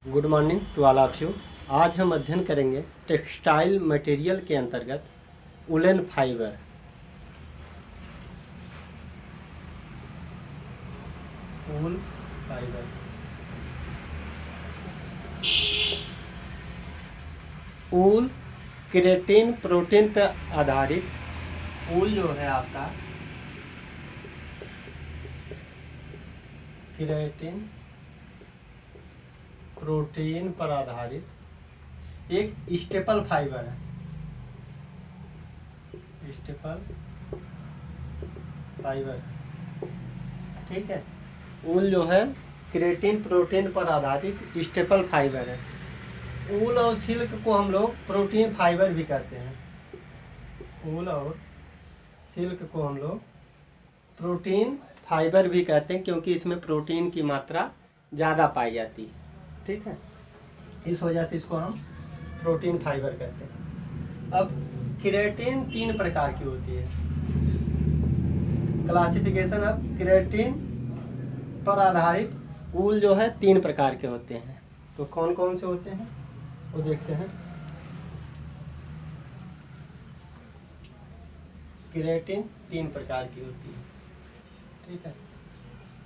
Good morning to all of you. आज हम अध्ययन करेंगे टेक्सटाइल मटेरियल के अंतर्गत woollen fibre. Wool fibre wool keratin protein पर आधारित वूल जो है आपका केराटिन प्रोटीन पर आधारित एक स्टेपल फाइबर है। स्टेपल फाइबर, ठीक है। वूल जो है केराटिन प्रोटीन पर आधारित स्टेपल फाइबर है। वूल और सिल्क को हम लोग प्रोटीन फाइबर भी कहते हैं। वूल और सिल्क को हम लोग प्रोटीन फाइबर भी कहते हैं, क्योंकि इसमें प्रोटीन की मात्रा ज़्यादा पाई जाती है, ठीक है। इस वजह से इसको हम प्रोटीन फाइबर कहते हैं। अब केराटिन 3 प्रकार की होती है। क्लासिफिकेशन ऑफ केराटिन पर आधारित वूल जो है 3 प्रकार के होते हैं। तो कौन कौन से होते हैं वो देखते हैं। केराटिन 3 प्रकार की होती है, ठीक है।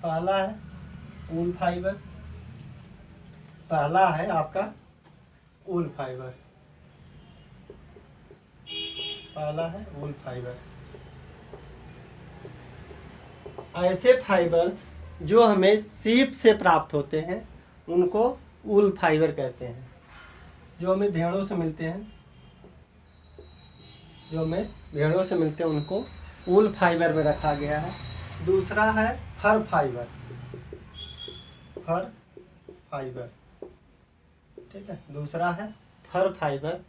पहला है वूल फाइबर। पहला है आपका वूल फाइबर। पहला है वूल फाइबर। ऐसे फाइबर्स जो हमें सीप से प्राप्त होते हैं उनको वूल फाइबर कहते हैं। जो हमें भेड़ों से मिलते हैं, उनको वूल फाइबर में रखा गया है। दूसरा है फर फाइबर। फर फाइबर, ठीक है। दूसरा है फर फाइबर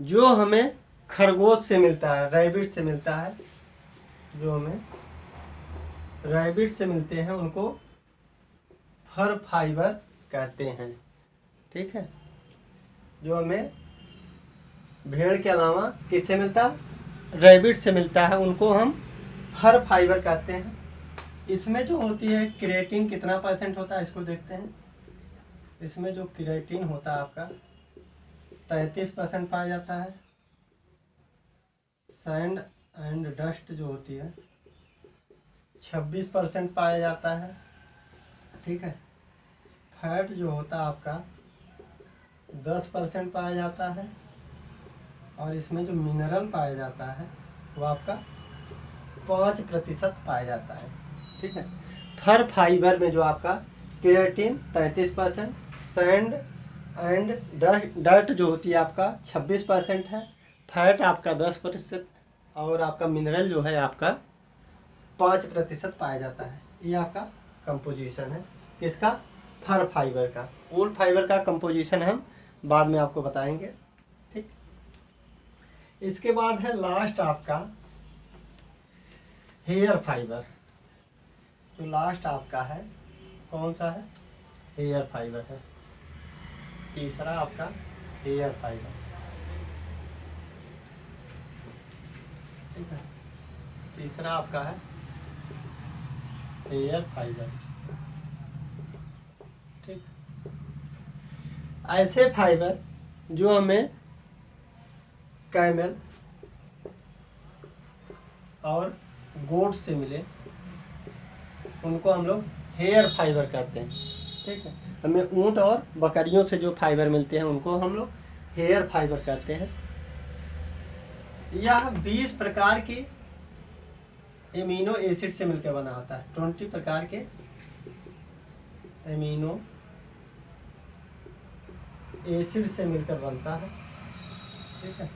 जो हमें खरगोश से मिलता है, रैबिट से मिलता है। जो हमें रैबिट से मिलते हैं उनको फर फाइबर कहते हैं, ठीक है। जो हमें भेड़ के अलावा किससे मिलता है? रैबिट से मिलता है, उनको हम फर फाइबर कहते हैं। इसमें जो होती है केराटिन कितना % होता है इसको देखते हैं। इसमें जो केराटिन होता है आपका 33% पाया जाता है। सैंड एंड डस्ट जो होती है 26% पाया जाता है, ठीक है। फैट जो होता है आपका 10% पाया जाता है। और इसमें जो मिनरल पाया जाता है वो आपका 5% पाया जाता है, ठीक है। फर फाइबर में जो आपका केराटिन 33%, सैंड एंड डर्ट जो होती है आपका 26% है, फैट आपका 10% और आपका मिनरल जो है आपका 5% पाया जाता है। ये आपका कंपोजिशन है किसका? फर फाइबर का। वूल फाइबर का कंपोजिशन हम बाद में आपको बताएंगे, ठीक। इसके बाद है लास्ट आपका हेयर फाइबर। तो लास्ट आपका है कौन सा है? हेयर फाइबर है। तीसरा आपका हेयर फाइबर, ठीक है। तीसरा आपका है हेयर फाइबर, ठीक। ऐसे फाइबर जो हमें कैमल और गोट से मिले उनको हम लोग हेयर फाइबर कहते हैं, ठीक है। हमें ऊंट और बकरियों से जो फाइबर मिलते हैं उनको हम लोग हेयर फाइबर कहते हैं। यह 20 प्रकार की एमिनो एसिड से मिलकर बना होता है। 20 प्रकार के एमिनो एसिड से मिलकर बनता है, ठीक है।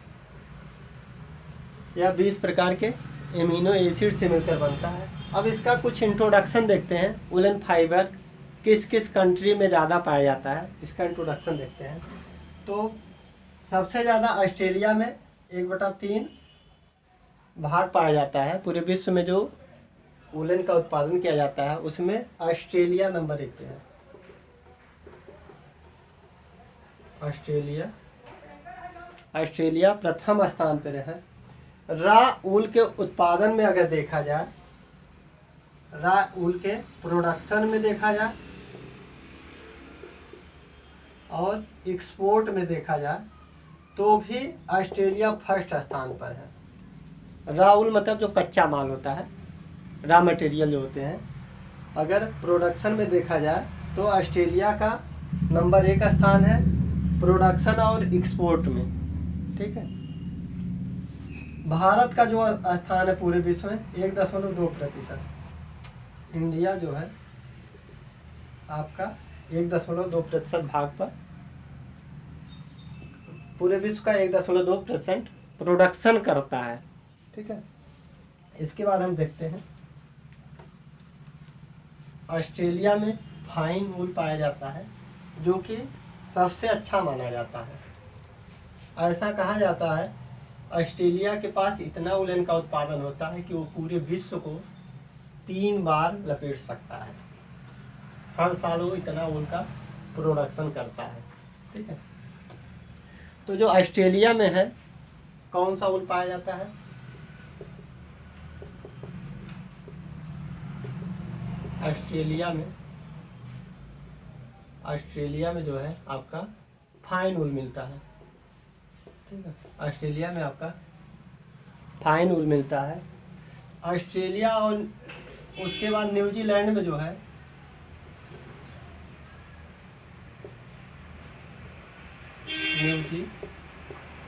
यह 20 प्रकार के एमिनो एसिड से मिलकर बनता है। अब इसका कुछ इंट्रोडक्शन देखते हैं। वुलन फाइबर किस किस कंट्री में ज़्यादा पाया जाता है, इसका इंट्रोडक्शन देखते हैं। तो सबसे ज़्यादा ऑस्ट्रेलिया में 1/3 भाग पाया जाता है। पूरे विश्व में जो वुलन का उत्पादन किया जाता है उसमें ऑस्ट्रेलिया नंबर 1 पे है। ऑस्ट्रेलिया प्रथम स्थान पर है। रॉ वूल के उत्पादन में अगर देखा जाए, रॉ वूल के प्रोडक्शन में देखा जाए और एक्सपोर्ट में देखा जाए तो भी ऑस्ट्रेलिया फर्स्ट स्थान पर है। रॉ वूल मतलब जो कच्चा माल होता है, रॉ मटेरियल जो होते हैं। अगर प्रोडक्शन में देखा जाए तो ऑस्ट्रेलिया का नंबर 1 स्थान है प्रोडक्शन और एक्सपोर्ट में, ठीक है। भारत का जो स्थान है पूरे विश्व में 1.2%। इंडिया जो है आपका 1.2% भाग पर पूरे विश्व का 1.2% प्रोडक्शन करता है, ठीक है। इसके बाद हम देखते हैं ऑस्ट्रेलिया में फाइन वूल पाया जाता है जो कि सबसे अच्छा माना जाता है। ऐसा कहा जाता है ऑस्ट्रेलिया के पास इतना वूलन का उत्पादन होता है कि वो पूरे विश्व को 3 बार लपेट सकता है। हर साल वो इतना वूल का प्रोडक्शन करता है, ठीक है। तो जो ऑस्ट्रेलिया में है कौन सा वूल पाया जाता है? ऑस्ट्रेलिया में जो है आपका फाइन वूल मिलता है, ठीक है। ऑस्ट्रेलिया में आपका फाइन वूल मिलता है। ऑस्ट्रेलिया और उसके बाद न्यूजीलैंड में जो है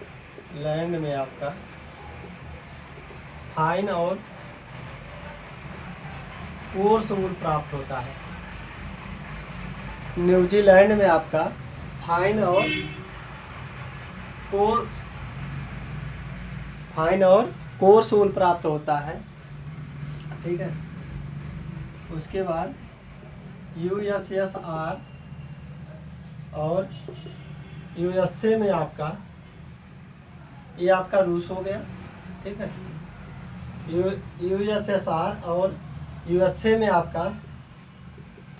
न्यूजीलैंड में आपका फाइन और कोर्स वूल प्राप्त होता है। न्यूजीलैंड में आपका फाइन और कोर्स वूल प्राप्त होता है, ठीक है। उसके बाद USSR और USA में आपका, ये आपका रूस हो गया, ठीक है। USSR और USA में आपका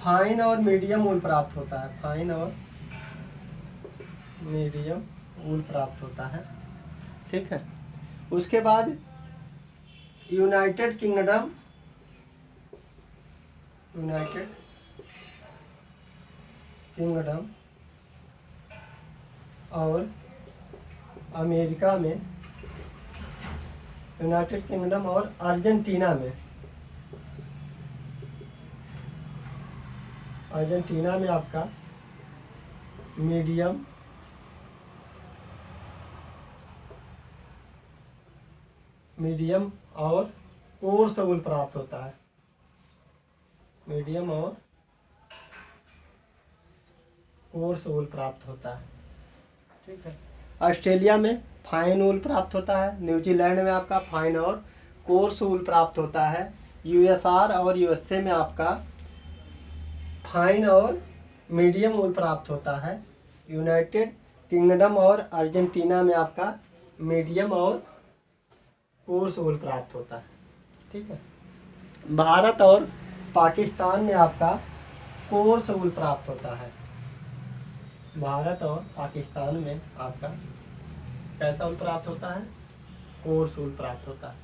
फाइन और मीडियम वूल प्राप्त होता है। फाइन और मीडियम वूल प्राप्त होता है, ठीक है। उसके बाद यूनाइटेड किंगडम और अमेरिका में, यूनाइटेड किंगडम और अर्जेंटीना में आपका मीडियम और कोर्स वूल प्राप्त होता है। मीडियम और कोर्स वूल प्राप्त होता है, ठीक है। ऑस्ट्रेलिया में फाइन वूल प्राप्त होता है। न्यूजीलैंड में आपका फाइन और कोर्स वूल प्राप्त होता है। USSR और USA में आपका फाइन और मीडियम वूल प्राप्त होता है। यूनाइटेड किंगडम और अर्जेंटीना में आपका मीडियम और कोर्स वूल प्राप्त होता है, ठीक है। भारत और पाकिस्तान में आपका कोर्स वूल प्राप्त होता है। भारत और पाकिस्तान में आपका कैसा वूल प्राप्त होता है? कोर्स वूल प्राप्त होता है।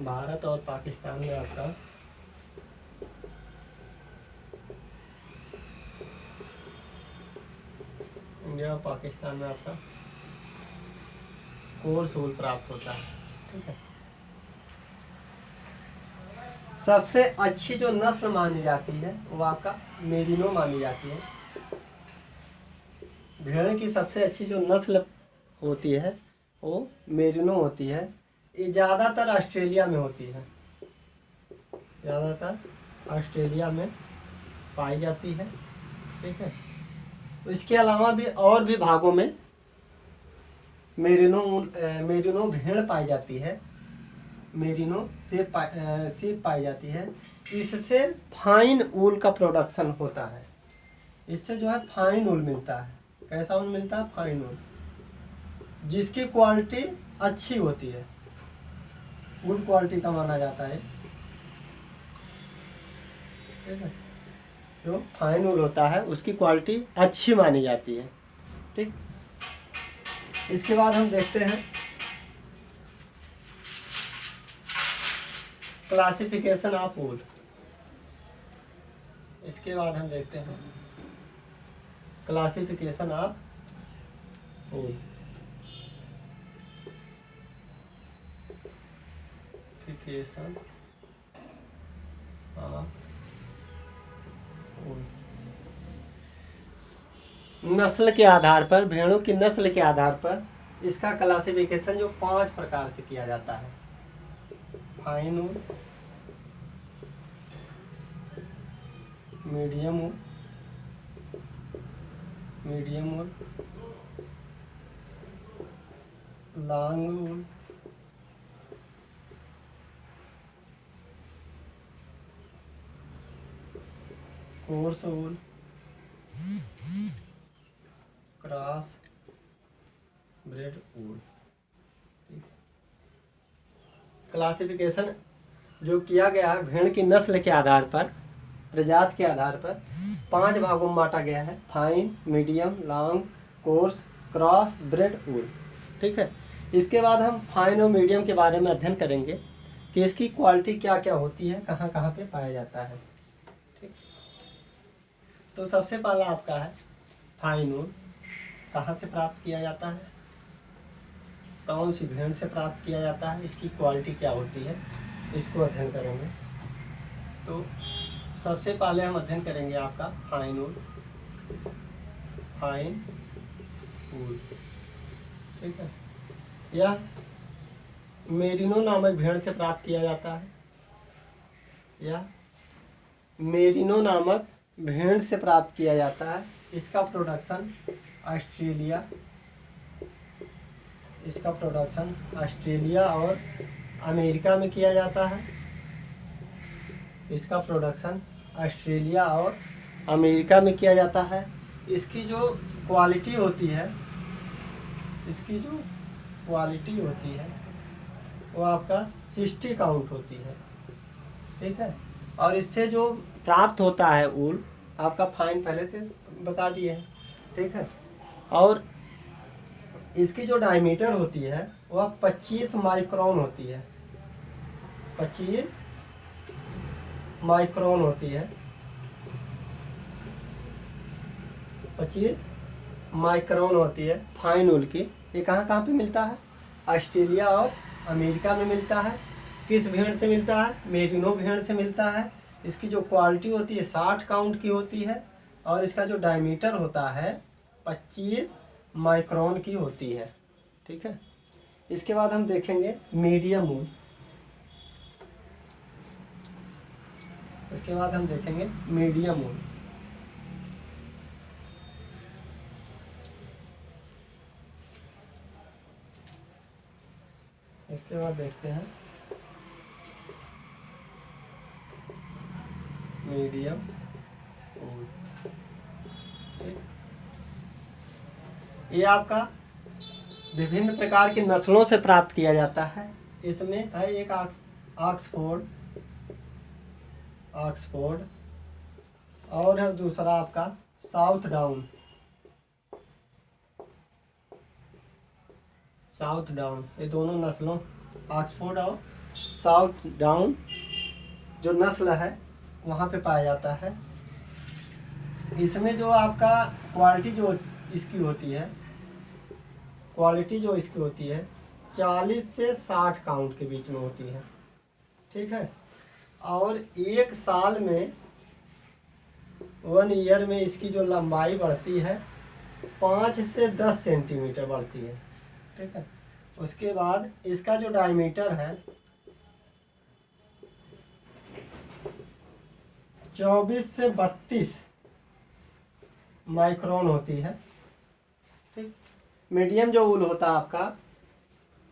भारत और पाकिस्तान में आपका इंडिया और पाकिस्तान में आपका कोर्स वूल प्राप्त होता है, ठीक है। सबसे अच्छी जो नस्ल मानी जाती है वो आपका मेरिनो मानी जाती है। भेड़ की सबसे अच्छी जो नस्ल होती है वो मेरिनो होती है। ये ज़्यादातर ऑस्ट्रेलिया में होती है, ज़्यादातर ऑस्ट्रेलिया में पाई जाती है, ठीक है। इसके अलावा भी और भी भागों में मेरिनो भेड़ पाई जाती है, मेरिनो सीप पाई जाती है। इससे फाइन वूल का प्रोडक्शन होता है। इससे जो है फाइन वूल मिलता है। कैसा वूल मिलता है? फाइन वूल, जिसकी क्वालिटी अच्छी होती है, गुड क्वालिटी का माना जाता है, ठीक है। जो फाइन वूल होता है उसकी क्वालिटी अच्छी मानी जाती है, ठीक। इसके बाद हम देखते हैं क्लासिफिकेशन ऑफ वूल। इसके बाद हम देखते हैं classification of wool. Classification of wool. नस्ल के आधार पर, भेड़ों की नस्ल के आधार पर इसका क्लासिफिकेशन जो 5 प्रकार से किया जाता है। फाइन वूल, मीडियम वूल, लॉन्ग वूल, कोर्स वूल, क्रॉस ब्रेड वूल। क्लासिफिकेशन जो किया गया है भेड़ की नस्ल के आधार पर, प्रजाति के आधार पर 5 भागों में बांटा गया है। Fine, medium, long, coarse, crossbred wool. ठीक है। इसके बाद हम फाइन और मीडियम के बारे में अध्ययन करेंगे कि इसकी क्वालिटी क्या क्या होती है, कहाँ कहाँ पे पाया जाता है। ठीक। तो सबसे पहला आपका है फाइन वूल। कहाँ से प्राप्त किया जाता है, कौन सी भेड़ से प्राप्त किया जाता है, इसकी क्वालिटी क्या होती है, इसको अध्ययन करेंगे। तो सबसे पहले हम अध्ययन करेंगे आपका फाइन वूल। ठीक है। यह मेरिनो नामक भेड़ से प्राप्त किया जाता है। यह मेरिनो नामक भेड़ से प्राप्त किया जाता है। इसका प्रोडक्शन ऑस्ट्रेलिया और अमेरिका में किया जाता है। इसका प्रोडक्शन ऑस्ट्रेलिया और अमेरिका में किया जाता है। इसकी जो क्वालिटी होती है, वो आपका 60 काउंट होती है। ठीक है। और इससे जो प्राप्त होता है वूल, आपका फाइन पहले से बता दिए है। ठीक है। और इसकी जो डायमीटर होती है वह 25 माइक्रोन होती है। 25 माइक्रोन होती है। 25 माइक्रोन होती है फाइन वूल की। ये कहाँ कहाँ पे मिलता है, ऑस्ट्रेलिया और अमेरिका में मिलता है। किस भेड़ से मिलता है, मेरिनो भेड़ से मिलता है। इसकी जो क्वालिटी होती है 60 काउंट की होती है और इसका जो डायमीटर होता है 25 माइक्रोन की होती है। ठीक है। इसके बाद हम देखेंगे मीडियम वूल। इसके बाद देखते हैं मीडियम वूल। ये आपका विभिन्न प्रकार की नस्लों से प्राप्त किया जाता है। इसमें है एक ऑक्सफोर्ड और है दूसरा आपका साउथ डाउन। ये दोनों नस्लों, ऑक्सफोर्ड और साउथ डाउन जो नस्ल है वहाँ पे पाया जाता है। इसमें जो आपका क्वालिटी जो इसकी होती है 40 से 60 काउंट के बीच में होती है। ठीक है। और एक साल में 1 ईयर में इसकी जो लंबाई बढ़ती है 5 से 10 सेंटीमीटर बढ़ती है। ठीक है। उसके बाद इसका जो डायमीटर है 24 से 32 माइक्रोन होती है। ठीक। मीडियम जो वूल होता है आपका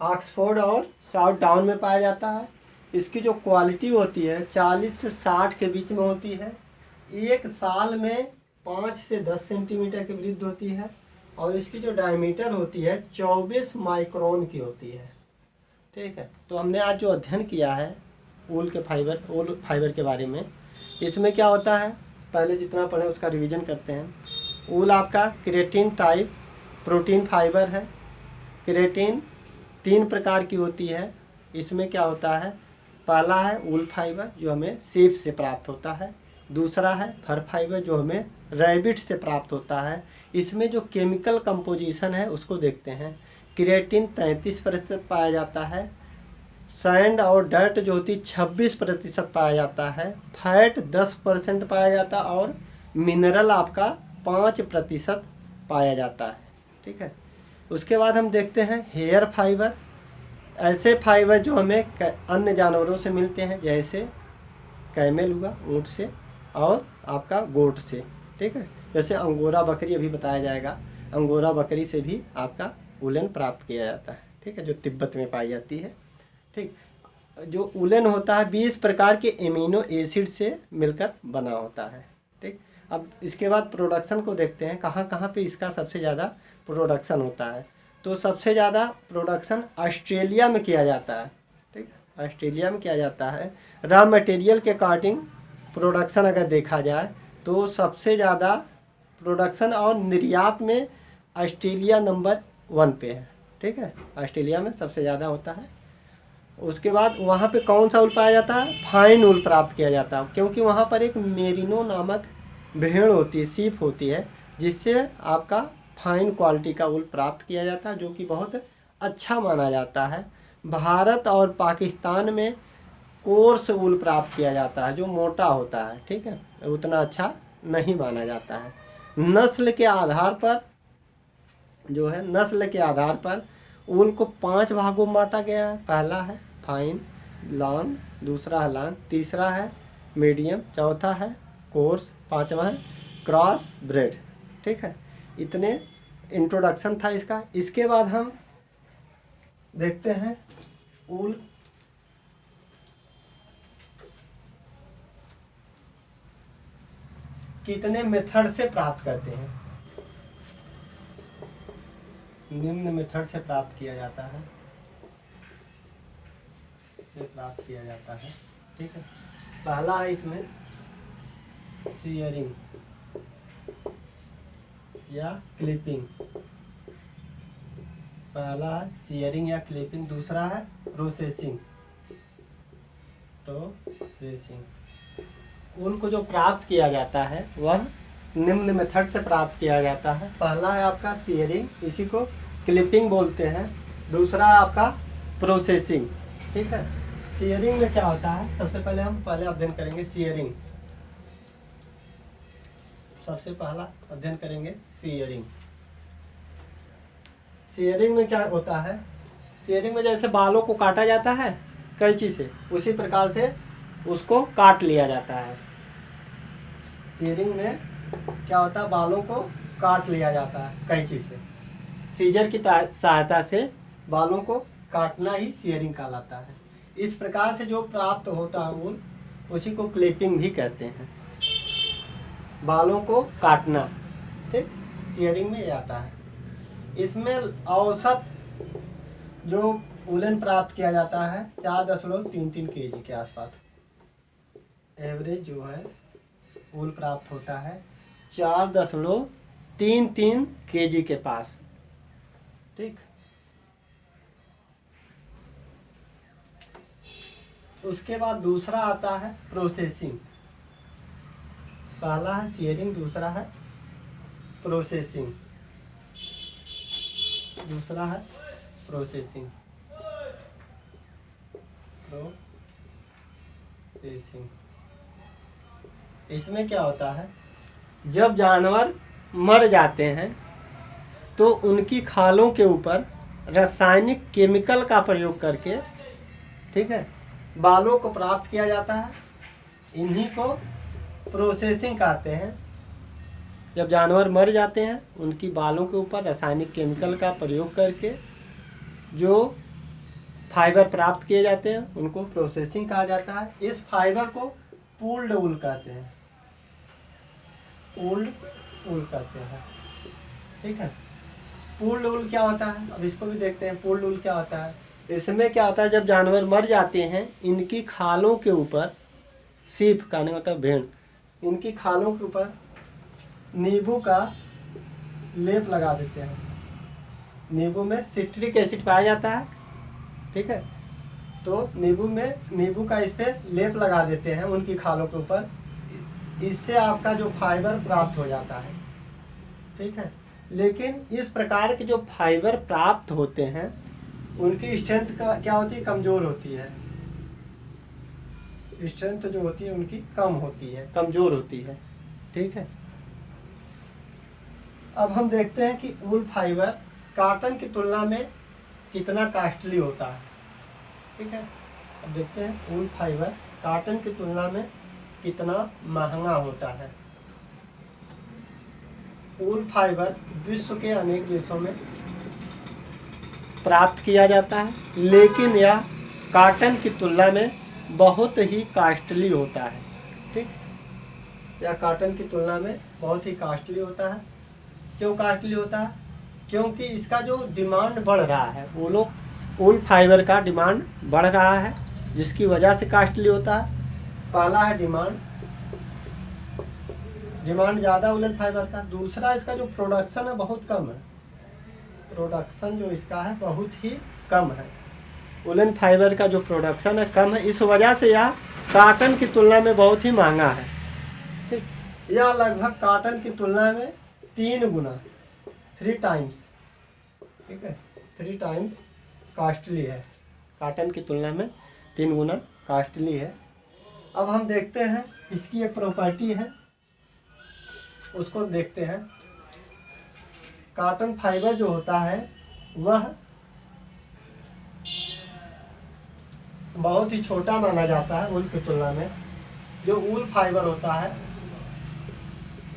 ऑक्सफोर्ड और साउथ डाउन में पाया जाता है। इसकी जो क्वालिटी होती है 40 से 60 के बीच में होती है। एक साल में 5 से 10 सेंटीमीटर की वृद्धि होती है और इसकी जो डायमीटर होती है 24 माइक्रोन की होती है। ठीक है। तो हमने आज जो अध्ययन किया है वूल फाइबर के बारे में, इसमें क्या होता है, पहले जितना पढ़े उसका रिवीजन करते हैं। वूल आपका केराटिन टाइप प्रोटीन फाइबर है। केराटिन 3 प्रकार की होती है। इसमें क्या होता है, पहला है वूल फाइबर जो हमें सीप से प्राप्त होता है। दूसरा है फर फाइबर जो हमें रैबिट से प्राप्त होता है। इसमें जो केमिकल कंपोजिशन है उसको देखते हैं। क्रिएटिन 33% पाया जाता है, सैंड और डर्ट जो होती 26% पाया जाता है, फैट 10% पाया जाता है और मिनरल आपका 5% पाया जाता है। ठीक है, उसके बाद हम देखते हैं हेयर फाइबर। ऐसे फाइबर जो हमें अन्य जानवरों से मिलते हैं, जैसे कैमल हुआ ऊँट से और आपका गोट से। ठीक है, जैसे अंगोरा बकरी अभी बताया जाएगा, अंगोरा बकरी से भी आपका उलन प्राप्त किया जाता है। ठीक है, जो तिब्बत में पाई जाती है। ठीक, जो उलन होता है 20 प्रकार के एमिनो एसिड से मिलकर बना होता है। ठीक, अब इसके बाद प्रोडक्शन को देखते हैं, कहाँ कहाँ पे इसका सबसे ज़्यादा प्रोडक्शन होता है। तो सबसे ज़्यादा प्रोडक्शन ऑस्ट्रेलिया में किया जाता है। ठीक है, ऑस्ट्रेलिया में किया जाता है। रॉ मटेरियल के अकॉर्डिंग प्रोडक्शन अगर देखा जाए तो सबसे ज़्यादा प्रोडक्शन और निर्यात में ऑस्ट्रेलिया नंबर 1 पे है। ठीक है, ऑस्ट्रेलिया में सबसे ज़्यादा होता है। उसके बाद वहाँ पे कौन सा ऊल पाया जाता है? फाइन ऊल प्राप्त किया जाता है, क्योंकि वहाँ पर एक मेरिनो नामक भेड़ होती है, सीप होती है, जिससे आपका फाइन क्वालिटी का ऊल प्राप्त किया जाता है, जो कि बहुत अच्छा माना जाता है। भारत और पाकिस्तान में कोर्स ऊल प्राप्त किया जाता है, जो मोटा होता है। ठीक है, उतना अच्छा नहीं माना जाता है। नस्ल के आधार पर जो है, नस्ल के आधार पर ऊल को 5 भागों में बांटा गया है। पहला है फाइन लॉन, दूसरा है लॉन, तीसरा है मीडियम, चौथा है कोर्स, पांचवा है क्रॉस ब्रेड। ठीक है, इतने इंट्रोडक्शन था इसका। इसके बाद हम देखते हैं ऊल कितने मेथड से प्राप्त करते हैं। निम्न मेथड से प्राप्त किया जाता है, ठीक है। पहला है इसमें सीयरिंग या क्लिपिंग। पहला है सीयरिंग या क्लिपिंग, दूसरा है प्रोसेसिंग। ऊल को जो प्राप्त किया जाता है वह निम्न मेथड से प्राप्त किया जाता है। पहला है आपका सीयरिंग, इसी को क्लिपिंग बोलते हैं। दूसरा है आपका प्रोसेसिंग। ठीक है, सीयरिंग में क्या होता है, सबसे पहले हम अध्ययन करेंगे सीयरिंग। सबसे पहला अध्ययन करेंगे सीयरिंग। सीयरिंग में क्या होता है, सीयरिंग में जैसे बालों को काटा जाता है कैंची से, उसी प्रकार से उसको काट लिया जाता है। सीयरिंग में क्या होता है, बालों को काट लिया जाता है कैंची से। सीजर की सहायता से बालों को काटना ही सीयरिंग कहलाता है। इस प्रकार से जो प्राप्त होता है ऊल, उसी को क्लिपिंग भी कहते हैं। बालों को काटना, ठीक, सीयरिंग में आता है। इसमें औसत जो उलन प्राप्त किया जाता है 4.33 kg के आसपास। एवरेज जो है ऊल प्राप्त होता है 4.33 kg के पास। ठीक, उसके बाद दूसरा आता है प्रोसेसिंग। पहला है सीयरिंग, दूसरा है प्रोसेसिंग। दूसरा है प्रोसेसिंग। इसमें क्या होता है, जब जानवर मर जाते हैं तो उनकी खालों के ऊपर रासायनिक केमिकल का प्रयोग करके, ठीक है, बालों को प्राप्त किया जाता है। इन्हीं को प्रोसेसिंग कहते हैं। जब जानवर मर जाते हैं उनकी बालों के ऊपर रासायनिक केमिकल का प्रयोग करके जो फाइबर प्राप्त किए जाते हैं उनको प्रोसेसिंग कहा जाता है। इस फाइबर को पूल्ड ऊल कहते हैं, पूल्ड ऊल कहते हैं। ठीक है, पूल्ड ऊल क्या होता है, अब इसको भी देखते हैं। पूल्ड ऊल क्या होता है, इसमें क्या होता है, जब जानवर मर जाते हैं इनकी खालों के ऊपर, सीप कहने मतलब भेड़, इनकी खालों के ऊपर नींबू का लेप लगा देते हैं। नींबू में सिट्रिक एसिड पाया जाता है। ठीक है, तो नींबू का इस पे लेप लगा देते हैं उनकी खालों के ऊपर। इससे आपका जो फाइबर प्राप्त हो जाता है, ठीक है। लेकिन इस प्रकार के जो फाइबर प्राप्त होते हैं उनकी स्ट्रेंथ का क्या होती है, कमज़ोर होती है। स्ट्रेंथ जो होती है उनकी कम होती है, कमज़ोर होती है, ठीक है। अब हम देखते हैं कि वूल फाइबर कॉटन की तुलना में कितना कॉस्टली होता है, ठीक है। अब देखते हैं वूल फाइबर कॉटन की तुलना में कितना महंगा होता है। वूल फाइबर विश्व के अनेक देशों में प्राप्त किया जाता है, लेकिन यह कॉटन की तुलना में बहुत ही कॉस्टली होता है, ठीक। यह कॉटन की तुलना में बहुत ही कॉस्टली होता है। क्यों कॉस्टली होता है? क्योंकि इसका जो डिमांड बढ़ रहा है, वूल फाइबर का डिमांड बढ़ रहा है, जिसकी वजह से कॉस्टली होता है। पहला है डिमांड ज़्यादा वूलन फाइबर का। दूसरा, इसका जो प्रोडक्शन है बहुत कम है। प्रोडक्शन जो इसका है बहुत ही कम है। वूलन फाइबर का जो प्रोडक्शन है कम है, इस वजह से यह कॉटन की तुलना में बहुत ही महंगा है, ठीक। यह लगभग कॉटन की तुलना में 3 गुना 3 टाइम्स, ठीक है, 3 टाइम्स कॉस्टली है। कॉटन की तुलना में 3 गुना कॉस्टली है। अब हम देखते हैं इसकी एक प्रॉपर्टी है, उसको देखते हैं। कॉटन फाइबर जो होता है वह बहुत ही छोटा माना जाता है वूल की तुलना में। जो वूल फाइबर होता है,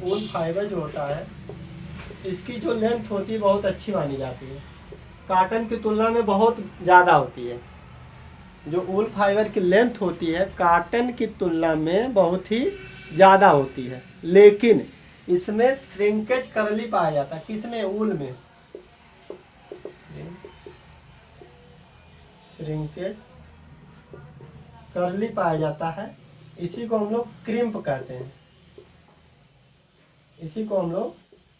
वूल फाइबर जो होता है इसकी जो लेंथ होती है बहुत अच्छी मानी जाती है, कॉटन की तुलना में बहुत ज़्यादा होती है। जो वूल फाइबर की लेंथ होती है कॉटन की तुलना में बहुत ही ज़्यादा होती है, लेकिन इसमें श्रिंकेज करली पाया जाता है। किसमें? वूल में श्रिंकेज करली पाया जाता है। इसी को हम लोग क्रिम्प कहते हैं, इसी को हम लोग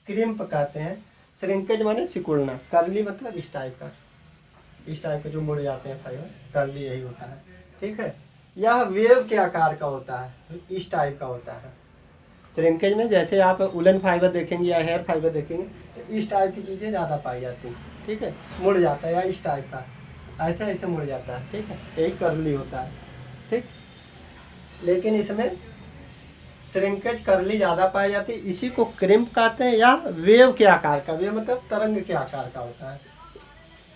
क्रिम्प कहते हैं। श्रिंकेज माने सिकुड़ना, करली मतलब इस टाइप का जो मुड़ जाते हैं फाइबर, करली यही होता है, ठीक है। यह वेव के आकार का होता है, इस टाइप का होता है। श्रिंकेज में जैसे आप वूलन फाइबर देखेंगे या हेयर फाइबर देखेंगे तो इस टाइप की चीज़ें ज़्यादा पाई जाती हैं, ठीक है। मुड़ जाता है या इस टाइप का ऐसे ऐसे मुड़ जाता है, ठीक है, यही करली होता है, ठीक। लेकिन इसमें श्रिंकेज करली ज़्यादा पाई जाती है, इसी को क्रिम्प कहते हैं। या वेव के आकार का, वेव मतलब तरंग के आकार का होता है।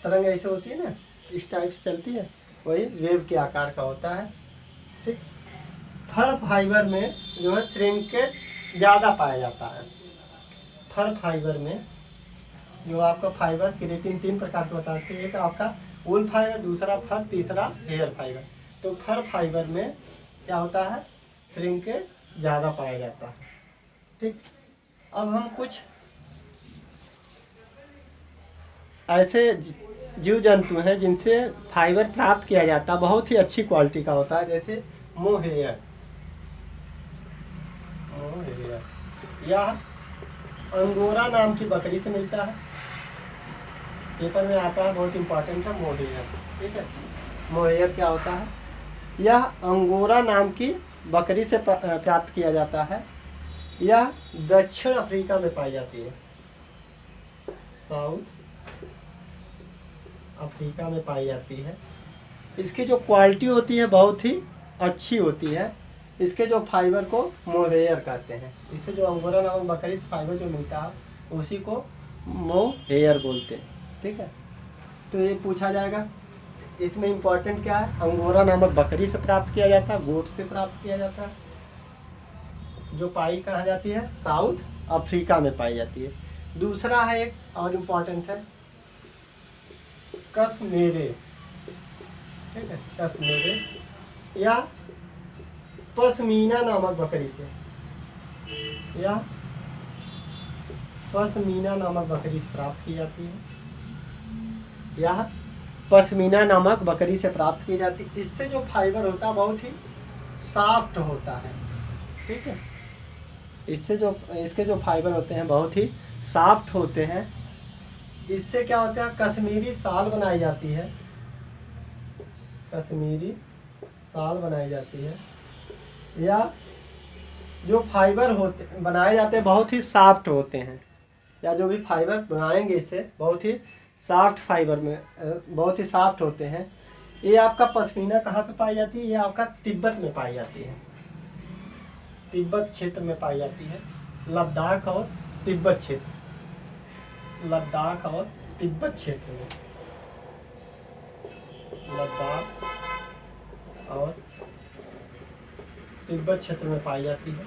तरंग ऐसे होती है ना, इस टाइप से चलती है, वही वेव के आकार का होता है, ठीक। फर फाइबर में जो है श्रिंकेज ज़्यादा पाया जाता है। फर फाइबर में जो आपका फाइबर केराटिन 3 प्रकार के बताते हैं, एक आपका वूल फाइबर, दूसरा फर, तीसरा हेयर फाइबर। तो फर फाइबर में क्या होता है, श्रिंकेज ज़्यादा पाया जाता है, ठीक। अब हम कुछ ऐसे जीव जंतु हैं जिनसे फाइबर प्राप्त किया जाता है, बहुत ही अच्छी क्वालिटी का होता है, जैसे मोहेयर। यह अंगोरा नाम की बकरी से मिलता है, पेपर में आता है, बहुत इंपॉर्टेंट है मोहेयर, ठीक है। मोहेयर क्या होता है? यह अंगोरा नाम की बकरी से प्राप्त किया जाता है। यह दक्षिण अफ्रीका में पाई जाती है, साउथ अफ्रीका में पाई जाती है। इसकी जो क्वालिटी होती है बहुत ही अच्छी होती है। इसके जो फाइबर को मोहेयर कहते हैं। इससे जो अंगोरा नामक बकरी से फाइबर जो मिलता है उसी को मोहेयर बोलते हैं, ठीक है। तो ये पूछा जाएगा, इसमें इम्पोर्टेंट क्या है? अंगोरा नामक बकरी से प्राप्त किया जाता है, गोट से प्राप्त किया जाता है, जो पाई कहाँ जाती है, साउथ अफ्रीका में पाई जाती है। दूसरा है एक और इम्पोर्टेंट है कश्मीरी, ठीक है, कश्मीरी या पश्मीना नामक बकरी से, या पश्मीना नामक बकरी से प्राप्त की जाती है, या पश्मीना नामक बकरी से प्राप्त की जाती है। इससे जो फाइबर होता है बहुत ही सॉफ्ट होता है, ठीक है। इसके जो फाइबर होते हैं बहुत ही सॉफ्ट होते हैं। इससे क्या होता है, कश्मीरी शाल बनाई जाती है, कश्मीरी शाल बनाई जाती है, या जो फाइबर होते बनाए जाते हैं बहुत ही सॉफ्ट होते हैं, या जो भी फाइबर बनाएंगे इससे बहुत ही सॉफ्ट फाइबर में बहुत ही सॉफ्ट होते हैं। ये आपका पश्मीना कहाँ पे पाई जाती है? ये आपका तिब्बत में पाई जाती है, तिब्बत क्षेत्र में पाई जाती है। लद्दाख और तिब्बत क्षेत्र, लद्दाख और तिब्बत क्षेत्र में, लद्दाख और तिब्बत क्षेत्र में पाई जाती है।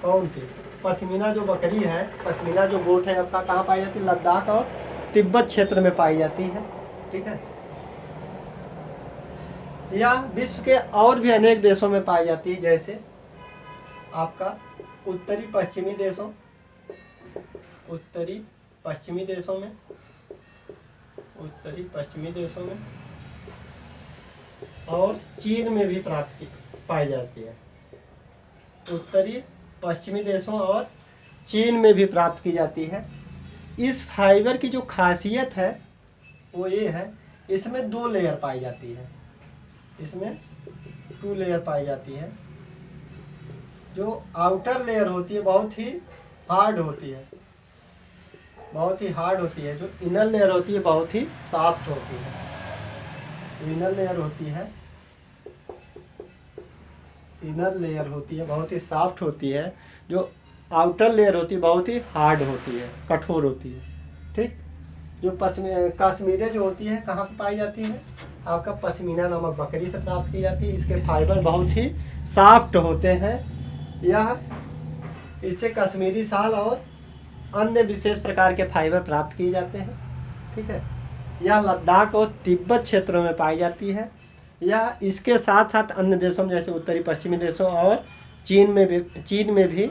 कौन सी? पश्मीना जो बकरी है, पश्मीना जो गोट है आपका कहाँ पाई जाती है? लद्दाख और तिब्बत क्षेत्र में पाई जाती है। ठीक है, या विश्व के और भी अनेक देशों में पाई जाती है, जैसे आपका उत्तरी पश्चिमी देशों, उत्तरी पश्चिमी देशों में, उत्तरी पश्चिमी देशों में और चीन में भी पाई जाती है। उत्तरी पश्चिमी देशों और चीन में भी प्राप्त की जाती है। इस फाइबर की जो खासियत है वो ये है, इसमें 2 लेयर पाई जाती है, इसमें 2 लेयर पाई जाती है। जो आउटर लेयर होती है बहुत ही हार्ड होती है, बहुत ही हार्ड होती है। जो इनर लेयर होती है बहुत ही सॉफ्ट होती है। जो इनर लेयर होती है, इनर लेयर होती है बहुत ही सॉफ्ट होती है। जो आउटर लेयर होती है बहुत ही हार्ड होती है, कठोर होती है। ठीक, जो कश्मीरी जो होती है कहाँ पर पाई जाती है? आपका पश्मीना नामक बकरी से प्राप्त की जाती है। इसके फाइबर बहुत ही सॉफ्ट होते हैं। यह इससे कश्मीरी शाल और अन्य विशेष प्रकार के फाइबर प्राप्त किए जाते हैं। ठीक है, यह लद्दाख और तिब्बत क्षेत्रों में पाई जाती है। यह इसके साथ साथ अन्य देशों में जैसे उत्तरी पश्चिमी देशों और चीन में भी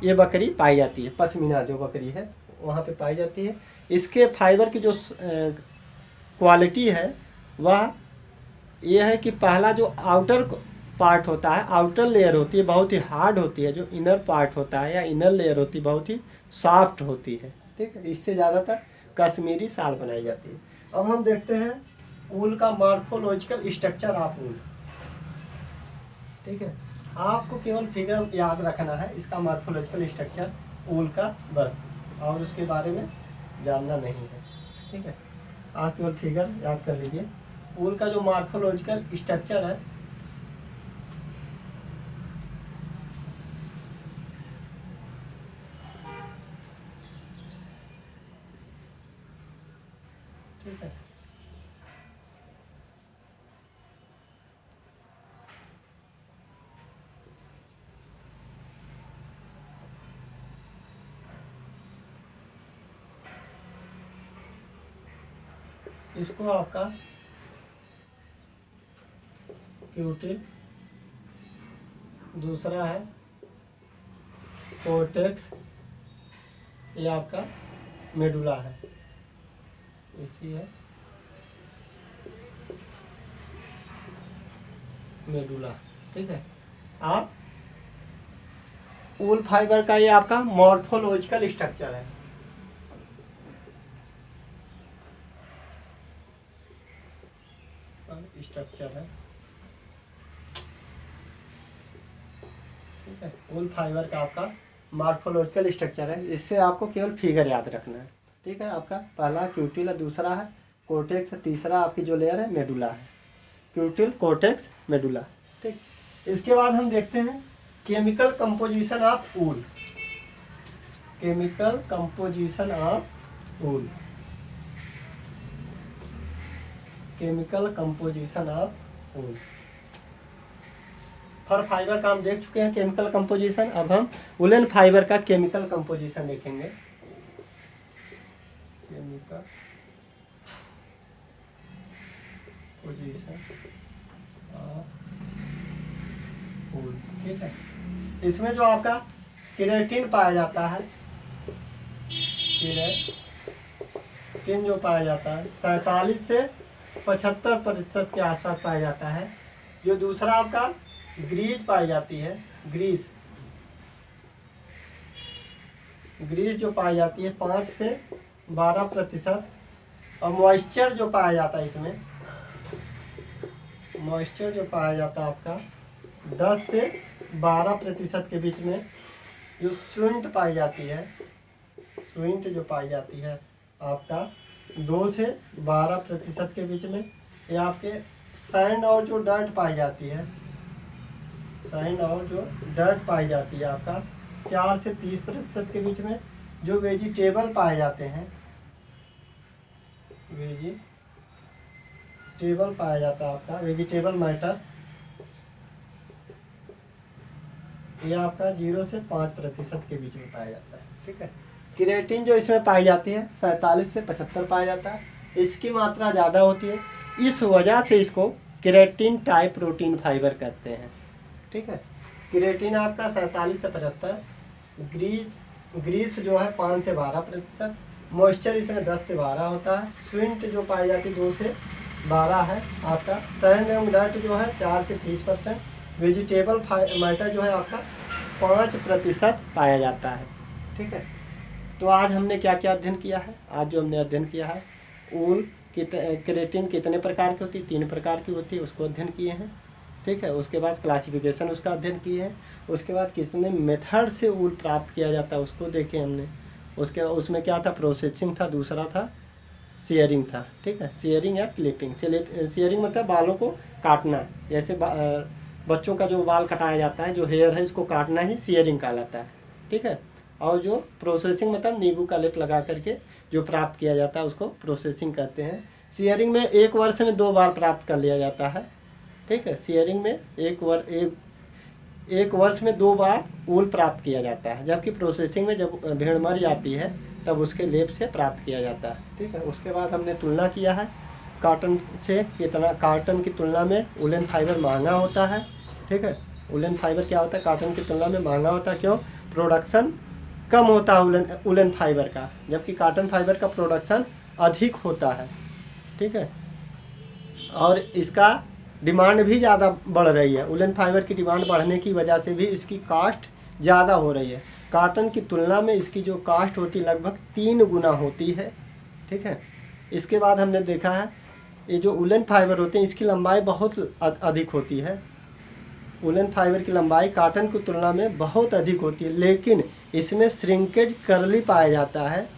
ये बकरी पाई जाती है। पश्मीना जो बकरी है वहाँ पे पाई जाती है। इसके फाइबर की जो क्वालिटी है वह यह है कि पहला जो आउटर पार्ट होता है, आउटर लेयर होती है बहुत ही हार्ड होती है। जो इनर पार्ट होता है या इनर लेयर होती है बहुत ही सॉफ्ट होती है। ठीक है, इससे ज़्यादातर कश्मीरी शाल बनाई जाती है। अब हम देखते हैं ऊल का मॉर्फोलॉजिकल स्ट्रक्चर ऑफ ऊल। ठीक है, आपको केवल फिगर याद रखना है इसका मॉर्फोलॉजिकल स्ट्रक्चर ऊल का, बस, और उसके बारे में जानना नहीं है। ठीक है, आप केवल फिगर याद कर लीजिए। ऊल का जो मॉर्फोलॉजिकल स्ट्रक्चर है ठीक है, इसको आपका क्यूटिल, दूसरा है कोर्टेक्स, ये आपका मेडुला है, इसी है मेडुला। ठीक है, आप ऊल फाइबर का ये आपका मॉर्फोलॉजिकल स्ट्रक्चर है। स्ट्रक्चर है। ठीक है, ऊल फाइबर का आपका मॉर्फोलॉजिकल स्ट्रक्चर है। इससे आपको केवल फिगर याद रखना है। ठीक है, आपका पहला क्यूटिल है, दूसरा है कोर्टेक्स, तीसरा आपकी जो लेयर है मेडुला है। Cuticle, cortex, medulla. ठीक, इसके बाद हम देखते हैं chemical composition of wool. Chemical composition of wool, chemical composition of wool. Fur fibre का हम देख चुके हैं केमिकल कंपोजिशन। अब हम वुलन फाइबर का केमिकल कंपोजिशन देखेंगे। Chemical composition of wool. ठीक है, इसमें जो आपका केराटिन पाया जाता है, केराटिन जो पाया जाता है 47 से 75% के आसपास पाया जाता है। जो दूसरा आपका ग्रीज पाई जाती है, ग्रीस जो पाई जाती है 5 से 12%। और मॉइस्चर जो पाया जाता है इसमें, मॉइस्चर जो पाया जाता है आपका 10 से 12% के बीच में जो स्विंट पाई जाती है, स्विंट जो पाई जाती है आपका 2 से 12% के बीच में, ये आपके सैंड और जो डर्ट पाई जाती है, सैंड और जो डर्ट पाई जाती है आपका 4 से 30% के बीच में, जो वेजिटेबल पाए जाते हैं, वेजिटेबल पाया जाता है आपका, वेजिटेबल मैटर, ये आपका 0 से 5% के बीच में पाया जाता है। ठीक है। क्रिएटिन जो इसमें पाई जाती है 47 से 75 पाया जाता है, इसकी मात्रा ज़्यादा होती है, इस वजह से इसको क्रिएटिन टाइप प्रोटीन फाइबर कहते हैं। ठीक है। क्रिएटिन आपका 47 से 75, ग्रीस जो है 5 से 12%, मॉइस्चर इसमें 10 से 12 होता है, स्विंट जो पाई जाती है 2 से 12 है आपका, सैंड एवं डर्ट जो है 4 से 30%, वेजिटेबल मैटर जो है आपका 5% पाया जाता है। ठीक है। तो आज हमने क्या क्या अध्ययन किया है? आज जो हमने अध्ययन किया है, ऊल क्रिएटिन कितने प्रकार की होती है? 3 प्रकार की होती है, उसको अध्ययन किए हैं। ठीक है। उसके बाद क्लासिफिकेशन उसका अध्ययन किए हैं। उसके बाद कितने मेथड से ऊल प्राप्त किया जाता है उसको देखे हमने। उसमें क्या था? प्रोसेसिंग था, दूसरा था शेयरिंग था। ठीक है। शेयरिंग या क्लिपिंग। शेयरिंग मतलब बालों को काटना, जैसे बच्चों का जो बाल कटाया जाता है, जो हेयर है, इसको काटना ही शेयरिंग कहलाता है। ठीक है। और जो प्रोसेसिंग मतलब नींबू का लेप लगा करके जो प्राप्त किया जाता है उसको प्रोसेसिंग कहते हैं। शेयरिंग में 1 वर्ष में 2 बार प्राप्त कर लिया जाता है। ठीक है। शेयरिंग में एक वर्ष में 2 बार ऊल प्राप्त किया जाता है, जबकि प्रोसेसिंग में जब भेड़ मर जाती है तब उसके लेप से प्राप्त किया जाता है। ठीक है। उसके बाद हमने तुलना किया है कॉटन से, कितना कॉटन की तुलना में वुलन फाइबर महंगा होता है। ठीक है। वुलन फाइबर क्या होता है? कॉटन की तुलना में महंगा होता है। क्यों? प्रोडक्शन कम होता है वुलन फाइबर का, जबकि कॉटन फाइबर का प्रोडक्शन अधिक होता है। ठीक है। और इसका डिमांड भी ज़्यादा बढ़ रही है। वुलन फाइबर की डिमांड बढ़ने की वजह से भी इसकी कास्ट ज़्यादा हो रही है। कॉटन की तुलना में इसकी जो कास्ट होती है लगभग 3 गुना होती है। ठीक है। इसके बाद हमने देखा है ये जो वुलन फाइबर होते हैं इसकी लंबाई बहुत अधिक होती है। वुलन फाइबर की लंबाई कॉटन की तुलना में बहुत अधिक होती है, लेकिन इसमें श्रिंकेज करली पाया जाता है,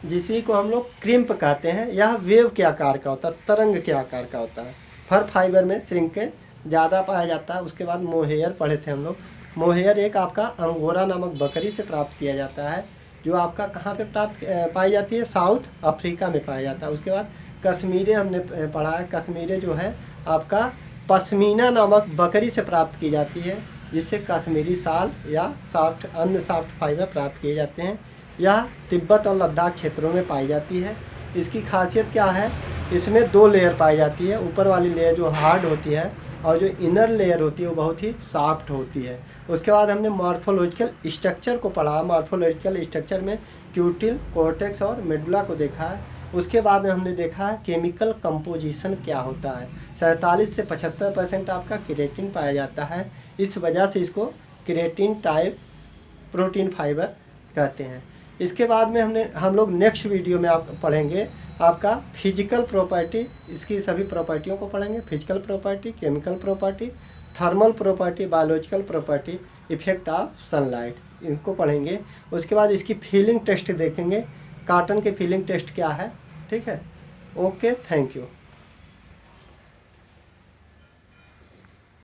जिसी को हम लोग क्रिम्प कहते हैं। यह वेव के आकार का होता है, तरंग के आकार का होता है। फर फाइबर में श्रिंकेज ज़्यादा पाया जाता है। उसके बाद मोहेयर पढ़े थे हम लोग। मोहेयर एक आपका अंगोरा नामक बकरी से प्राप्त किया जाता है, जो आपका कहाँ पे प्राप्त पाई जाती है? साउथ अफ्रीका में पाया जाता है। उसके बाद कश्मीरी हमने पढ़ा है। कश्मीरी जो है आपका पश्मीना नामक बकरी से प्राप्त की जाती है, जिससे कश्मीरी शाल या अन्य सॉफ्ट फाइबर प्राप्त किए जाते हैं। यह तिब्बत और लद्दाख क्षेत्रों में पाई जाती है। इसकी खासियत क्या है? इसमें 2 लेयर पाई जाती है। ऊपर वाली लेयर जो हार्ड होती है और जो इनर लेयर होती है वो बहुत ही सॉफ्ट होती है। उसके बाद हमने मॉर्फोलॉजिकल स्ट्रक्चर को पढ़ा। मॉर्फोलॉजिकल स्ट्रक्चर में क्यूटिल, कॉर्टेक्स और मेडुला को देखा है। उसके बाद हमने देखा है केमिकल कंपोजिशन क्या होता है। 47 से 75% आपका क्रिएटिन पाया जाता है, इस वजह से इसको क्रिएटिन टाइप प्रोटीन फाइबर कहते हैं। इसके बाद में हम लोग नेक्स्ट वीडियो में आप पढ़ेंगे आपका फिजिकल प्रॉपर्टी। इसकी सभी प्रॉपर्टियों को पढ़ेंगे। Physical property, chemical property, thermal property, biological property, effect of sunlight, इनको पढ़ेंगे। उसके बाद इसकी फीलिंग टेस्ट देखेंगे, कॉटन के फीलिंग टेस्ट क्या है। ठीक है। Okay, thank you.